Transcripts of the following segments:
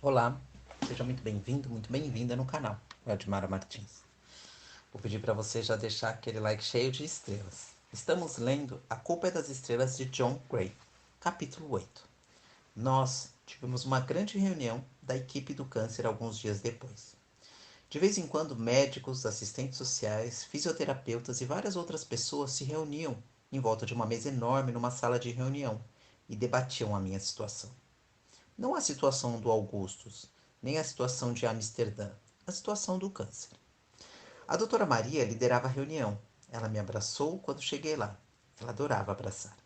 Olá, seja muito bem-vindo, muito bem-vinda no canal Valdemara Martins. Vou pedir para você já deixar aquele like cheio de estrelas. Estamos lendo A Culpa é das Estrelas de John Gray, capítulo 8. Nós tivemos uma grande reunião da equipe do câncer alguns dias depois. De vez em quando, médicos, assistentes sociais, fisioterapeutas e várias outras pessoas se reuniam em volta de uma mesa enorme numa sala de reunião e debatiam a minha situação. Não a situação do Augustus, nem a situação de Amsterdã, a situação do câncer. A doutora Maria liderava a reunião. Ela me abraçou quando cheguei lá. Ela adorava abraçar.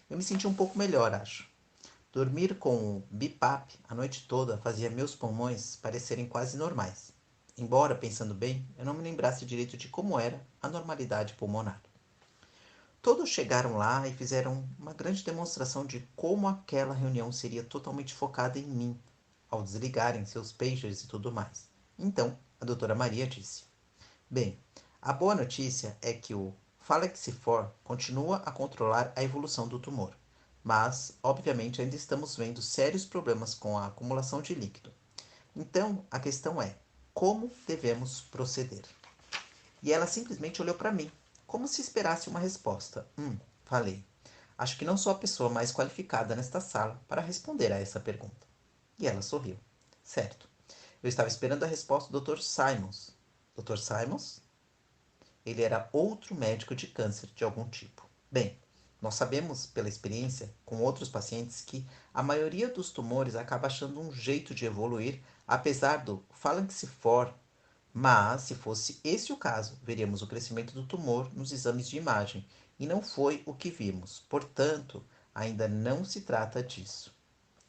Eu me senti um pouco melhor, acho. Dormir com o BiPAP a noite toda fazia meus pulmões parecerem quase normais. Embora, pensando bem, eu não me lembrasse direito de como era a normalidade pulmonar. Todos chegaram lá e fizeram uma grande demonstração de como aquela reunião seria totalmente focada em mim, ao desligarem seus pagers e tudo mais. Então, a doutora Maria disse: Bem, a boa notícia é que o Falexifor continua a controlar a evolução do tumor, mas, obviamente, ainda estamos vendo sérios problemas com a acumulação de líquido. Então, a questão é: como devemos proceder? E ela simplesmente olhou para mim, como se esperasse uma resposta. Falei. Acho que não sou a pessoa mais qualificada nesta sala para responder a essa pergunta. E ela sorriu. Certo. Eu estava esperando a resposta do Dr. Simons. Dr. Simons? Ele era outro médico de câncer de algum tipo. Bem, nós sabemos pela experiência com outros pacientes que a maioria dos tumores acaba achando um jeito de evoluir, apesar do Phalanxifor. Mas, se fosse esse o caso, veríamos o crescimento do tumor nos exames de imagem, e não foi o que vimos. Portanto, ainda não se trata disso.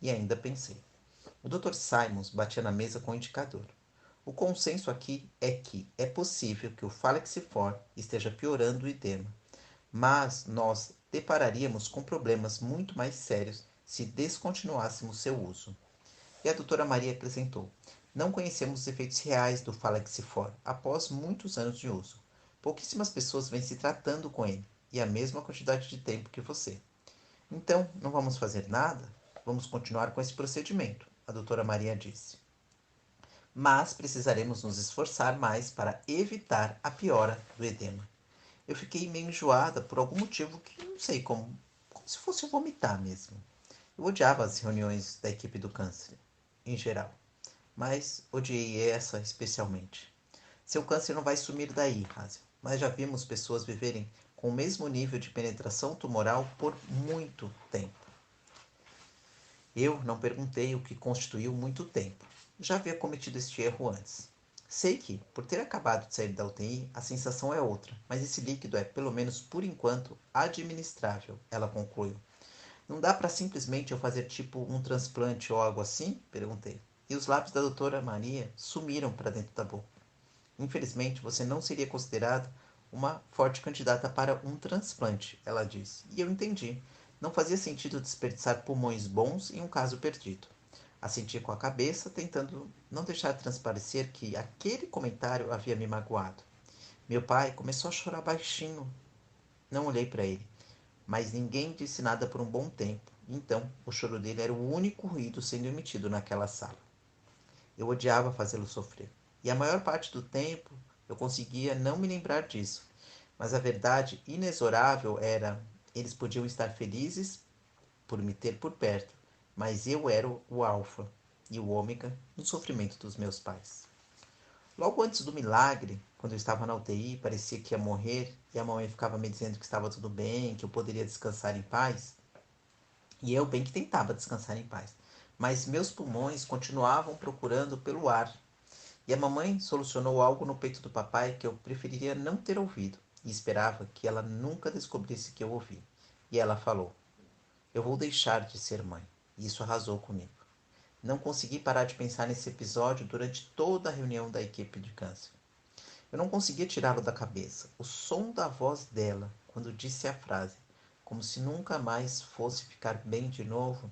E ainda pensei. O Dr. Simons batia na mesa com o indicador. O consenso aqui é que é possível que o Falexifor esteja piorando o edema, mas nós depararíamos com problemas muito mais sérios se descontinuássemos seu uso. E a doutora Maria acrescentou: Não conhecemos os efeitos reais do Falexifor após muitos anos de uso. Pouquíssimas pessoas vêm se tratando com ele, e a mesma quantidade de tempo que você. Então, não vamos fazer nada? Vamos continuar com esse procedimento, a doutora Maria disse. Mas precisaremos nos esforçar mais para evitar a piora do edema. Eu fiquei meio enjoada por algum motivo que não sei como se fosse vomitar mesmo. Eu odiava as reuniões da equipe do câncer, em geral, mas odiei essa especialmente. Seu câncer não vai sumir daí, Hazel, mas já vimos pessoas viverem com o mesmo nível de penetração tumoral por muito tempo. Eu não perguntei o que constituiu muito tempo. Já havia cometido este erro antes. Sei que, por ter acabado de sair da UTI, a sensação é outra, mas esse líquido é, pelo menos por enquanto, administrável, ela concluiu. Não dá para simplesmente eu fazer tipo um transplante ou algo assim? Perguntei. E os lábios da doutora Maria sumiram para dentro da boca. Infelizmente, você não seria considerada uma forte candidata para um transplante, ela disse. E eu entendi. Não fazia sentido desperdiçar pulmões bons em um caso perdido. Assenti com a cabeça, tentando não deixar transparecer que aquele comentário havia me magoado. Meu pai começou a chorar baixinho. Não olhei para ele, mas ninguém disse nada por um bom tempo. Então, o choro dele era o único ruído sendo emitido naquela sala. Eu odiava fazê-lo sofrer. E a maior parte do tempo eu conseguia não me lembrar disso. Mas a verdade inexorável era: eles podiam estar felizes por me ter por perto, mas eu era o alfa e o ômega no sofrimento dos meus pais. Logo antes do milagre, quando eu estava na UTI, parecia que ia morrer, e a mamãe ficava me dizendo que estava tudo bem, que eu poderia descansar em paz, e eu bem que tentava descansar em paz. Mas meus pulmões continuavam procurando pelo ar. E a mamãe solucionou algo no peito do papai que eu preferiria não ter ouvido, e esperava que ela nunca descobrisse que eu ouvi. E ela falou: Eu vou deixar de ser mãe. E isso arrasou comigo. Não consegui parar de pensar nesse episódio durante toda a reunião da equipe de câncer. Eu não conseguia tirá-lo da cabeça. O som da voz dela, quando disse a frase, como se nunca mais fosse ficar bem de novo,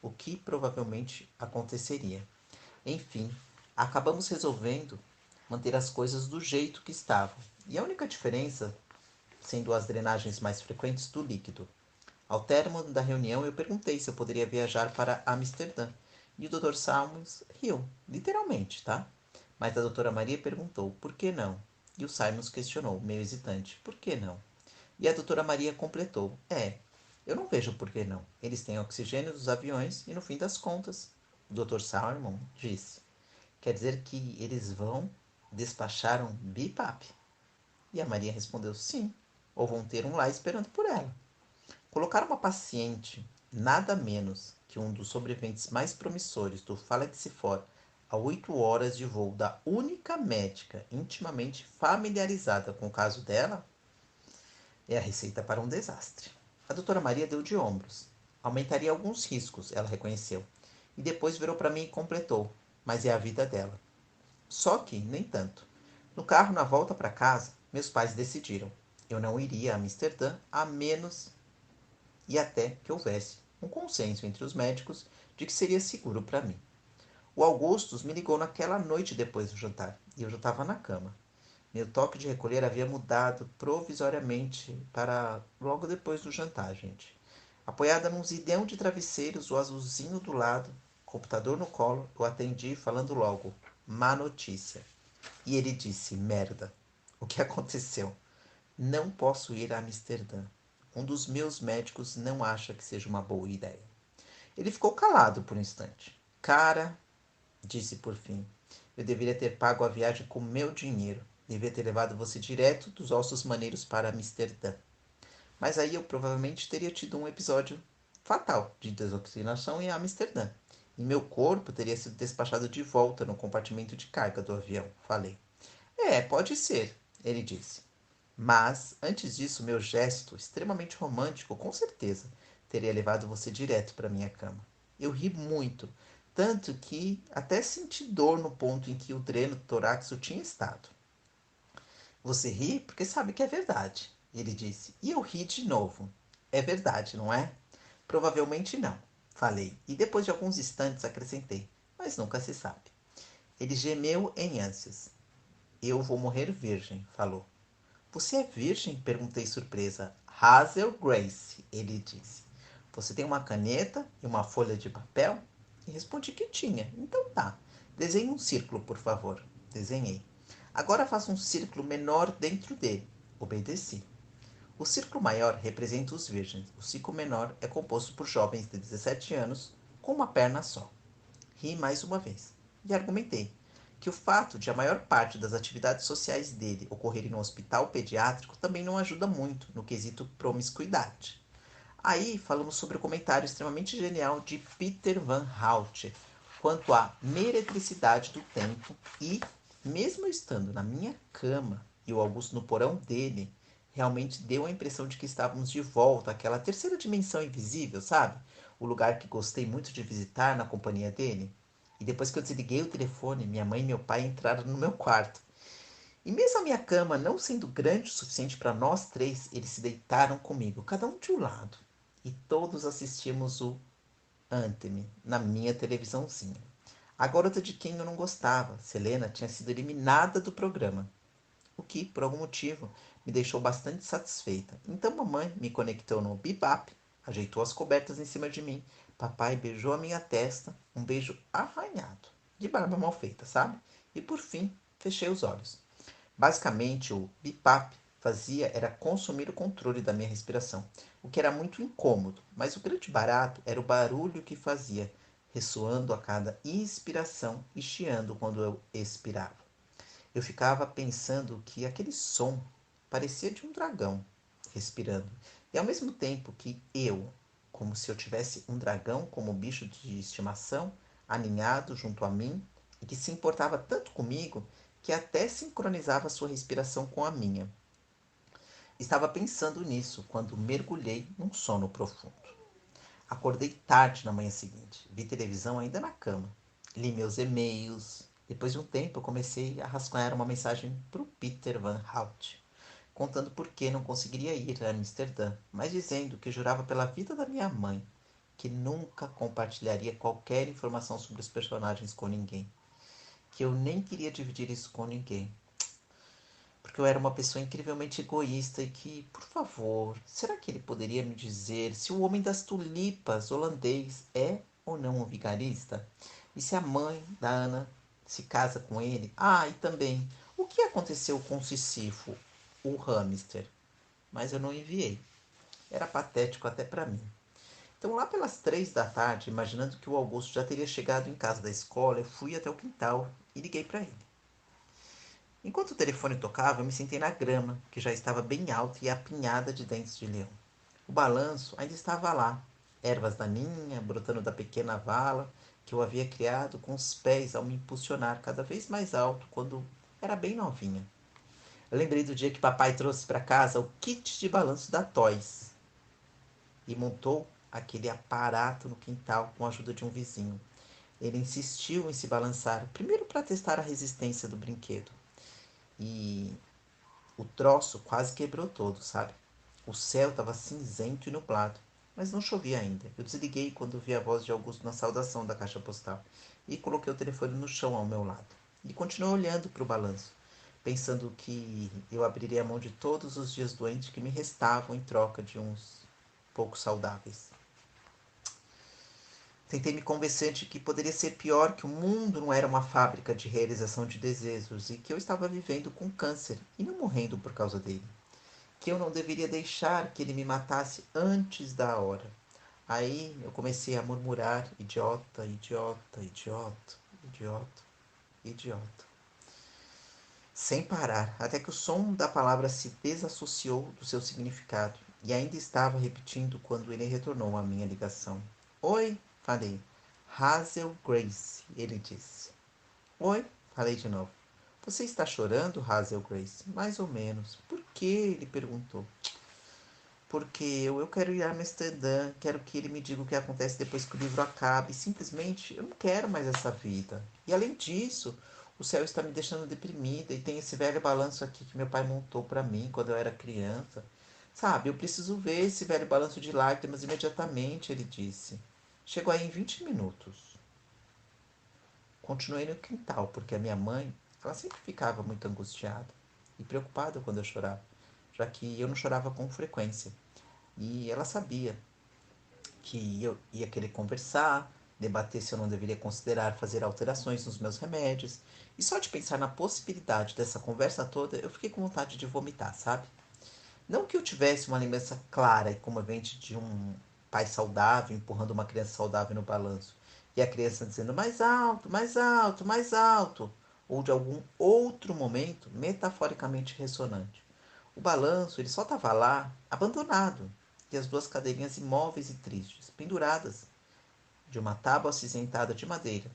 o que provavelmente aconteceria. Enfim, acabamos resolvendo manter as coisas do jeito que estavam. E a única diferença sendo as drenagens mais frequentes do líquido. Ao término da reunião, eu perguntei se eu poderia viajar para Amsterdã. E o Dr. Simons riu, literalmente, tá? Mas a doutora Maria perguntou, por que não? E o Simons questionou, meio hesitante, por que não? E a doutora Maria completou, eu não vejo por que não. Eles têm oxigênio dos aviões e no fim das contas, o Dr. Simon disse, quer dizer que eles vão despachar um BiPAP? E a Maria respondeu, sim, ou vão ter um lá esperando por ela. Colocar uma paciente, nada menos que um dos sobreviventes mais promissores do Falexifor, a 8 horas de voo da única médica intimamente familiarizada com o caso dela, é a receita para um desastre. A doutora Maria deu de ombros. Aumentaria alguns riscos, ela reconheceu. E depois virou para mim e completou. Mas é a vida dela. Só que, nem tanto. No carro, na volta para casa, meus pais decidiram. Eu não iria a Amsterdã a menos e até que houvesse um consenso entre os médicos de que seria seguro para mim. O Augustus me ligou naquela noite depois do jantar e eu já estava na cama. Meu toque de recolher havia mudado provisoriamente para logo depois do jantar, gente. Apoiada num zilhão de travesseiros, o azulzinho do lado, computador no colo, eu atendi falando logo. Má notícia. E ele disse, merda. O que aconteceu? Não posso ir a Amsterdã. Um dos meus médicos não acha que seja uma boa ideia. Ele ficou calado por um instante. Cara, disse por fim, eu deveria ter pago a viagem com meu dinheiro. Devia ter levado você direto dos ossos maneiros para Amsterdã. Mas aí eu provavelmente teria tido um episódio fatal de desoxigenação em Amsterdã. E meu corpo teria sido despachado de volta no compartimento de carga do avião, falei. Pode ser, ele disse. Mas, antes disso, meu gesto, extremamente romântico, com certeza, teria levado você direto para minha cama. Eu ri muito, tanto que até senti dor no ponto em que o dreno torácico tinha estado. Você ri porque sabe que é verdade, ele disse. E eu ri de novo. É verdade, não é? Provavelmente não, falei. E depois de alguns instantes acrescentei. Mas nunca se sabe. Ele gemeu em ânsias. Eu vou morrer virgem, falou. Você é virgem? Perguntei surpresa. Hazel Grace, ele disse. Você tem uma caneta e uma folha de papel? E respondi que tinha. Então tá. Desenhe um círculo, por favor. Desenhei. Agora faça um círculo menor dentro dele. Obedeci. O círculo maior representa os virgens. O círculo menor é composto por jovens de 17 anos com uma perna só. Ri mais uma vez e argumentei que o fato de a maior parte das atividades sociais dele ocorrerem no hospital pediátrico também não ajuda muito no quesito promiscuidade. Aí falamos sobre o comentário extremamente genial de Peter Van Hout quanto à meretricidade do tempo e, mesmo eu estando na minha cama e o Augusto no porão dele, realmente deu a impressão de que estávamos de volta àquela terceira dimensão invisível, sabe? O lugar que gostei muito de visitar na companhia dele. E depois que eu desliguei o telefone, minha mãe e meu pai entraram no meu quarto. E mesmo a minha cama não sendo grande o suficiente para nós três, eles se deitaram comigo, cada um de um lado. E todos assistimos o Anthem na minha televisãozinha. A garota de quem eu não gostava, Selena, tinha sido eliminada do programa, o que, por algum motivo, me deixou bastante satisfeita. Então mamãe me conectou no Bebop, ajeitou as cobertas em cima de mim, papai beijou a minha testa, um beijo arranhado, de barba mal feita, sabe? E por fim, fechei os olhos. Basicamente, o BiPAP fazia era consumir o controle da minha respiração, o que era muito incômodo, mas o grande barato era o barulho que fazia, ressoando a cada inspiração e chiando quando eu expirava. Eu ficava pensando que aquele som parecia de um dragão respirando, e ao mesmo tempo que eu, como se eu tivesse um dragão como bicho de estimação, aninhado junto a mim, e que se importava tanto comigo que até sincronizava sua respiração com a minha. Estava pensando nisso quando mergulhei num sono profundo. Acordei tarde na manhã seguinte, vi televisão ainda na cama, li meus e-mails. Depois de um tempo, eu comecei a rascunhar uma mensagem para o Peter Van Hout, contando por que não conseguiria ir a Amsterdã, mas dizendo que jurava pela vida da minha mãe que nunca compartilharia qualquer informação sobre os personagens com ninguém, que eu nem queria dividir isso com ninguém, porque eu era uma pessoa incrivelmente egoísta e que, por favor, será que ele poderia me dizer se o homem das tulipas holandês é ou não um vigarista? E se a mãe da Ana se casa com ele? Ah, e também, o que aconteceu com Sísifo, o hamster? Mas eu não enviei. Era patético até para mim. Então, lá pelas 3 da tarde, imaginando que o Augusto já teria chegado em casa da escola, eu fui até o quintal e liguei para ele. Enquanto o telefone tocava, eu me sentei na grama, que já estava bem alta e apinhada de dentes de leão. O balanço ainda estava lá, ervas daninhas brotando da pequena vala que eu havia criado com os pés ao me impulsionar cada vez mais alto quando era bem novinha. Eu lembrei do dia que papai trouxe para casa o kit de balanço da Toys e montou aquele aparato no quintal com a ajuda de um vizinho. Ele insistiu em se balançar, primeiro para testar a resistência do brinquedo. E o troço quase quebrou todo, sabe? O céu estava cinzento e nublado, mas não chovia ainda. Eu desliguei quando vi a voz de Augusto na saudação da caixa postal e coloquei o telefone no chão ao meu lado. E continuei olhando para o balanço, pensando que eu abriria a mão de todos os dias doentes que me restavam em troca de uns pouco saudáveis. Tentei me convencer de que poderia ser pior, que o mundo não era uma fábrica de realização de desejos e que eu estava vivendo com câncer e não morrendo por causa dele. Que eu não deveria deixar que ele me matasse antes da hora. Aí eu comecei a murmurar: idiota, idiota, idiota, idiota, idiota. Sem parar, até que o som da palavra se desassociou do seu significado e ainda estava repetindo quando ele retornou à minha ligação. Oi, falei. Hazel Grace, ele disse. Oi, falei de novo. Você está chorando, Hazel Grace? Mais ou menos. Por quê? Ele perguntou. Porque eu quero ir a Amsterdã, quero que ele me diga o que acontece depois que o livro acabe. Simplesmente eu não quero mais essa vida. E além disso, o céu está me deixando deprimida e tem esse velho balanço aqui que meu pai montou para mim quando eu era criança. Sabe, eu preciso ver esse velho balanço de lágrimas imediatamente, ele disse. Chegou aí em 20 minutos. Continuei no quintal, porque a minha mãe, ela sempre ficava muito angustiada e preocupada quando eu chorava, já que eu não chorava com frequência. E ela sabia que eu ia querer conversar, debater se eu não deveria considerar fazer alterações nos meus remédios. E só de pensar na possibilidade dessa conversa toda, eu fiquei com vontade de vomitar, sabe? Não que eu tivesse uma lembrança clara e comovente de um pai saudável empurrando uma criança saudável no balanço e a criança dizendo mais alto, mais alto, mais alto, ou de algum outro momento metaforicamente ressonante. O balanço, ele só estava lá, abandonado, e as 2 cadeirinhas imóveis e tristes, penduradas de uma tábua acinzentada de madeira,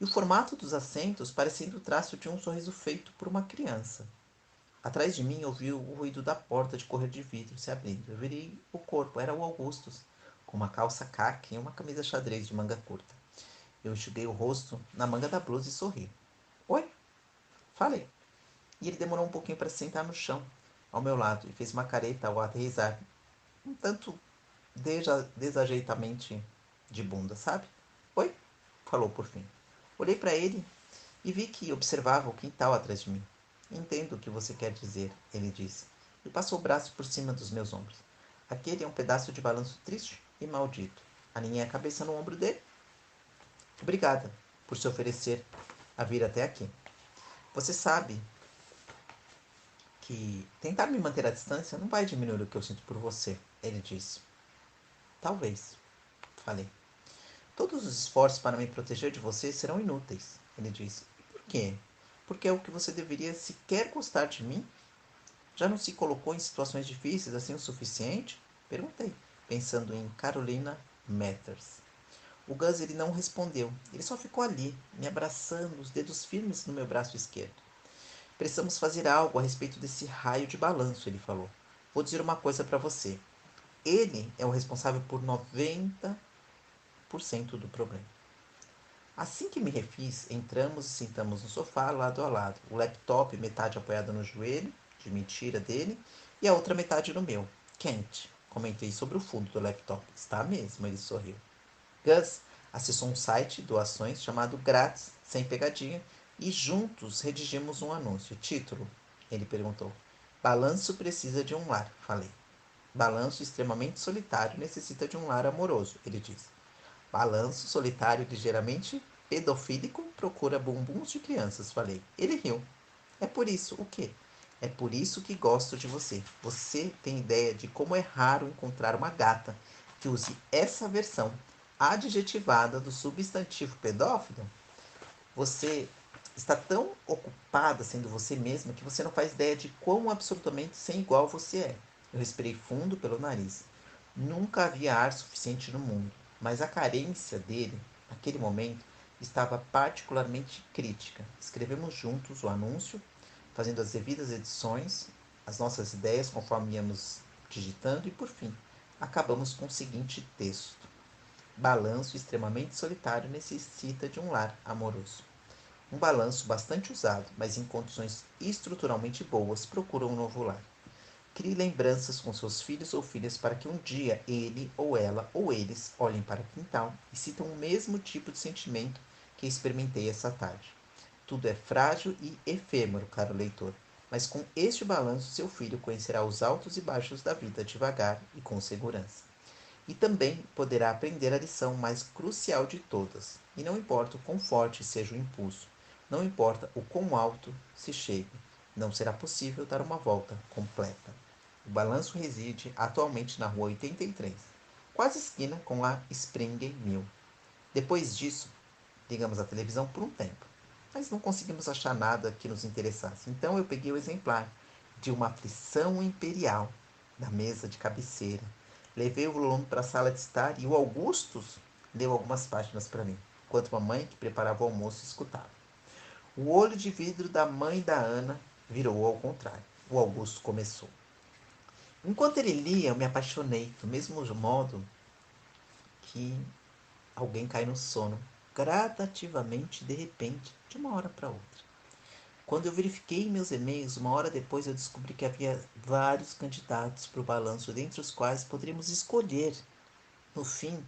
e o formato dos assentos parecendo o traço de um sorriso feito por uma criança. Atrás de mim ouvi o ruído da porta de correr de vidro se abrindo. Eu virei o corpo, era o Augustus, com uma calça caque e uma camisa xadrez de manga curta. Eu enxuguei o rosto na manga da blusa e sorri. Oi? Falei. E ele demorou um pouquinho para se sentar no chão, ao meu lado, e fez uma careta ao aterrissar, um tanto desajeitamente de bunda, sabe? Oi? Falou por fim. Olhei para ele e vi que observava o quintal atrás de mim. Entendo o que você quer dizer, ele disse, e passou o braço por cima dos meus ombros. Aquele é um pedaço de balanço triste e maldito. Aninhei a cabeça no ombro dele. Obrigada por se oferecer a vir até aqui. Você sabe que tentar me manter à distância não vai diminuir o que eu sinto por você, ele disse. Talvez, falei. Todos os esforços para me proteger de você serão inúteis, ele disse. E por quê? Porque é o que você deveria sequer gostar de mim? Já não se colocou em situações difíceis assim o suficiente? Perguntei, pensando em Carolina Mathers. O Gus ele não respondeu. Ele só ficou ali, me abraçando, os dedos firmes no meu braço esquerdo. Precisamos fazer algo a respeito desse raio de balanço, ele falou. Vou dizer uma coisa para você. Ele é o responsável por 90% do problema. Assim que me refiz, entramos e sentamos no sofá lado a lado, o laptop metade apoiado no joelho, de mentira dele, e a outra metade no meu. Quente. Comentei sobre o fundo do laptop. Está mesmo, ele sorriu. Gus acessou um site doações chamado Grátis, sem pegadinha, e juntos redigimos um anúncio. Título? Ele perguntou. Balanço precisa de um lar, falei. Balanço extremamente solitário necessita de um lar amoroso, ele disse. Balanço, solitário e ligeiramente pedofílico, procura bumbuns de crianças, falei. Ele riu. É por isso, o quê? É por isso que gosto de você. Você tem ideia de como é raro encontrar uma gata que use essa versão adjetivada do substantivo pedófilo? Você está tão ocupada sendo você mesma que você não faz ideia de quão absolutamente sem igual você é. Eu respirei fundo pelo nariz. Nunca havia ar suficiente no mundo, mas a carência dele, naquele momento, estava particularmente crítica. Escrevemos juntos o anúncio, fazendo as devidas edições, as nossas ideias conforme íamos digitando e, por fim, acabamos com o seguinte texto: Balanço extremamente solitário necessita de um lar amoroso. Um balanço bastante usado, mas em condições estruturalmente boas, procura um novo lar. Crie lembranças com seus filhos ou filhas para que um dia ele ou ela ou eles olhem para o quintal e sintam o mesmo tipo de sentimento que experimentei essa tarde. Tudo é frágil e efêmero, caro leitor, mas com este balanço seu filho conhecerá os altos e baixos da vida devagar e com segurança. E também poderá aprender a lição mais crucial de todas. E não importa o quão forte seja o impulso, não importa o quão alto se chegue, não será possível dar uma volta completa. O balanço reside atualmente na rua 83, quase esquina com a Spring Mill. Depois disso, ligamos a televisão por um tempo, mas não conseguimos achar nada que nos interessasse. Então eu peguei o exemplar de Uma Aflição Imperial da mesa de cabeceira. Levei o volume para a sala de estar e o Augustus leu algumas páginas para mim, enquanto mamãe, que preparava o almoço, escutava. O olho de vidro da mãe da Ana virou ao contrário. O Augusto começou. Enquanto ele lia, eu me apaixonei, do mesmo modo que alguém cai no sono, gradativamente, de repente, de uma hora para outra. Quando eu verifiquei meus e-mails, uma hora depois eu descobri que havia vários candidatos para o balanço, dentre os quais poderíamos escolher. No fim,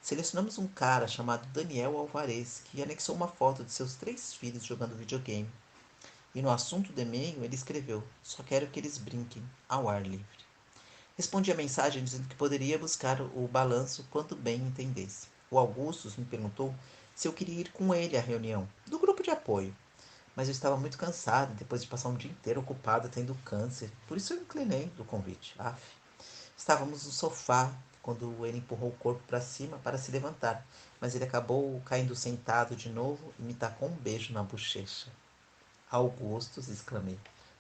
selecionamos um cara chamado Daniel Alvarez, que anexou uma foto de seus 3 filhos jogando videogame. E no assunto do e-mail ele escreveu: Só quero que eles brinquem ao ar livre. Respondi a mensagem dizendo que poderia buscar o balanço quando bem entendesse. O Augustus me perguntou se eu queria ir com ele à reunião do grupo de apoio, mas eu estava muito cansado depois de passar um dia inteiro ocupado tendo câncer, por isso eu inclinei do convite. Aff. Estávamos no sofá quando ele empurrou o corpo para cima para se levantar, mas ele acabou caindo sentado de novo e me tacou um beijo na bochecha. Augustus, exclamei.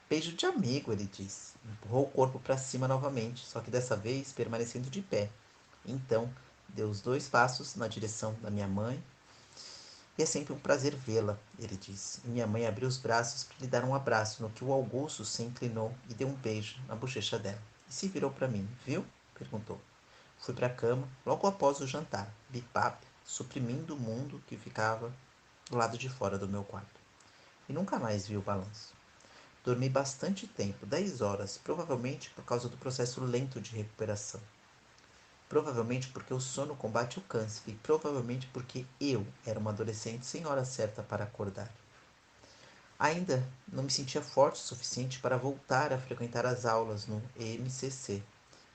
Beijo de amigo, ele disse. Empurrou o corpo para cima novamente, só que dessa vez permanecendo de pé. Então, deu os 2 passos na direção da minha mãe. E é sempre um prazer vê-la, ele disse. E minha mãe abriu os braços para lhe dar um abraço, no que o Augusto se inclinou e deu um beijo na bochecha dela. E se virou para mim, viu? Perguntou. Fui para a cama logo após o jantar, bipap, suprimindo o mundo que ficava do lado de fora do meu quarto. E nunca mais vi o balanço. Dormi bastante tempo, 10 horas, provavelmente por causa do processo lento de recuperação. Provavelmente porque o sono combate o câncer e provavelmente porque eu era uma adolescente sem hora certa para acordar. Ainda não me sentia forte o suficiente para voltar a frequentar as aulas no EMCC.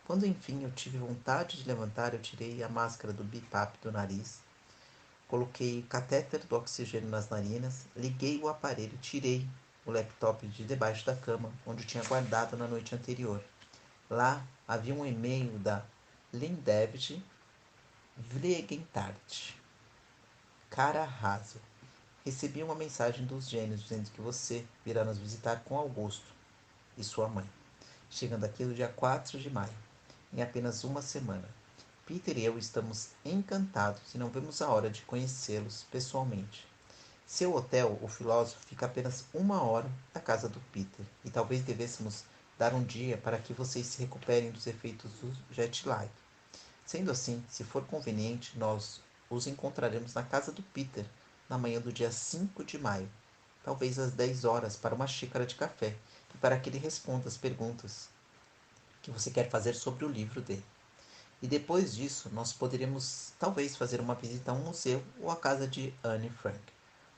Quando enfim eu tive vontade de levantar, eu tirei a máscara do BIPAP do nariz, coloquei o catéter do oxigênio nas narinas, liguei o aparelho, tirei o laptop de debaixo da cama, onde eu tinha guardado na noite anterior. Lá havia um e-mail da Lindevid Vliegentart. Cara rasa. Recebi uma mensagem dos gênios dizendo que você virá nos visitar com Augusto e sua mãe, chegando aqui no dia 4 de maio, em apenas uma semana. Peter e eu estamos encantados e não vemos a hora de conhecê-los pessoalmente. Seu hotel, o filósofo, fica apenas uma hora da casa do Peter, e talvez devêssemos dar um dia para que vocês se recuperem dos efeitos do jet lag. Sendo assim, se for conveniente, nós os encontraremos na casa do Peter na manhã do dia 5 de maio, talvez às 10 horas, para uma xícara de café e para que ele responda as perguntas que você quer fazer sobre o livro dele. E depois disso, nós poderíamos talvez fazer uma visita a um museu ou à casa de Anne Frank.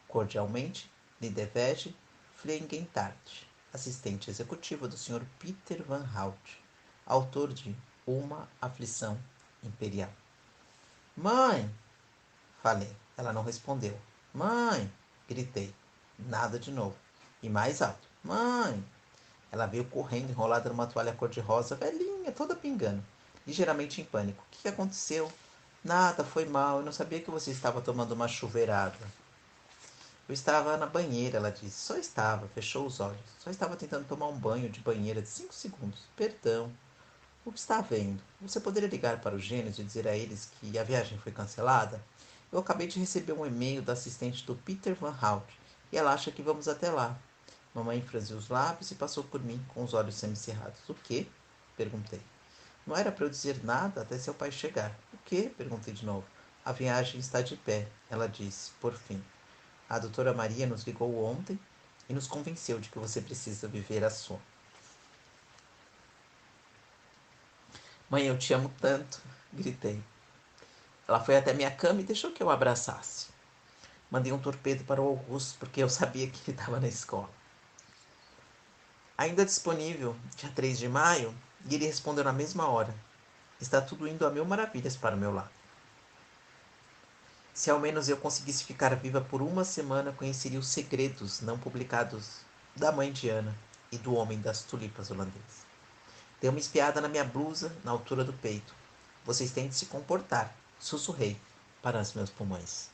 Cordialmente, Lidevege Fliegentart, assistente executiva do Sr. Peter Van Hout, autor de Uma Aflição Imperial. Mãe! falei. Ela não respondeu. Mãe! Gritei. Nada de novo. E mais alto. Mãe! Ela veio correndo, enrolada numa toalha cor-de-rosa, velhinha, toda pingando, ligeiramente em pânico. O que aconteceu? Nada, foi mal. Eu não sabia que você estava tomando uma chuveirada. Eu estava na banheira, ela disse. Só estava, fechou os olhos. Só estava tentando tomar um banho de banheira de 5 segundos. Perdão. O que está vendo? Você poderia ligar para o Gênesis e dizer a eles que a viagem foi cancelada? Eu acabei de receber um e-mail da assistente do Peter Van Hout e ela acha que vamos até lá. Mamãe franziu os lábios e passou por mim com os olhos semicerrados. O quê? Perguntei. Não era para eu dizer nada até seu pai chegar. O quê? Perguntei de novo. A viagem está de pé, ela disse, por fim. A doutora Maria nos ligou ontem e nos convenceu de que você precisa viver a sua. Mãe, eu te amo tanto, gritei. Ela foi até minha cama e deixou que eu a abraçasse. Mandei um torpedo para o Augusto porque eu sabia que ele estava na escola. Ainda disponível, dia 3 de maio, e ele respondeu na mesma hora. Está tudo indo a mil maravilhas para o meu lado. Se ao menos eu conseguisse ficar viva por uma semana, conheceria os segredos não publicados da mãe de Ana e do homem das tulipas holandesas. Dei uma espiada na minha blusa, na altura do peito. Vocês têm de se comportar, sussurrei para os meus pulmões.